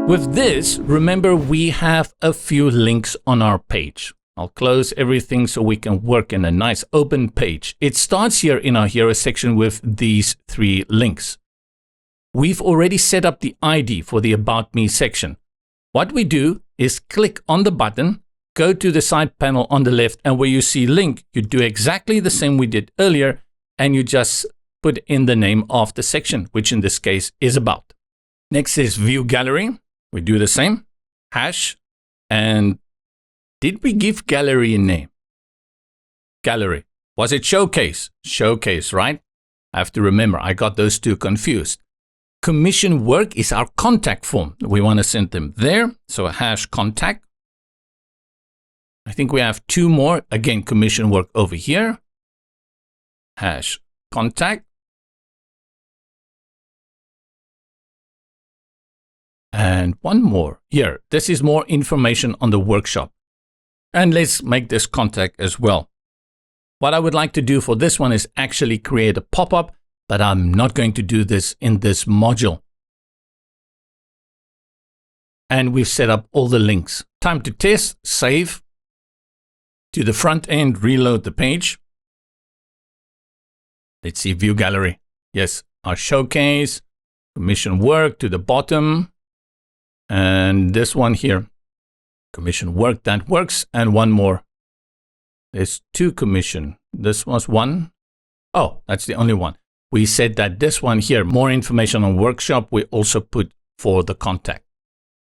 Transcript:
With this, remember we have a few links on our page. I'll close everything so we can work in a nice open page. It starts here in our hero section with these 3 links. We've already set up the ID for the About Me section. What we do is click on the button, go to the side panel on the left, and where you see link, you do exactly the same we did earlier, and you just put in the name of the section, which in this case is About. Next is View Gallery. We do the same, hash, and did we give gallery a name? Gallery. Was it Showcase? Showcase, right? I have to remember, I got those 2 confused. Commission work is our contact form. We want to send them there, so hash contact. I think we have 2 more. Again, commission work over here. Hash contact. And 1 more here. This is more information on the workshop. And let's make this contact as well. What I would like to do for this one is actually create a pop-up, but I'm not going to do this in this module. And we've set up all the links. Time to test, save. To the front end, reload the page. Let's see, View Gallery. Yes, our showcase, commission work to the bottom. And this one here, commission work, that works. And 1 more. There's 2 commission. This was 1. Oh, that's the only one. We said that this one here, more information on workshop, we also put for the contact.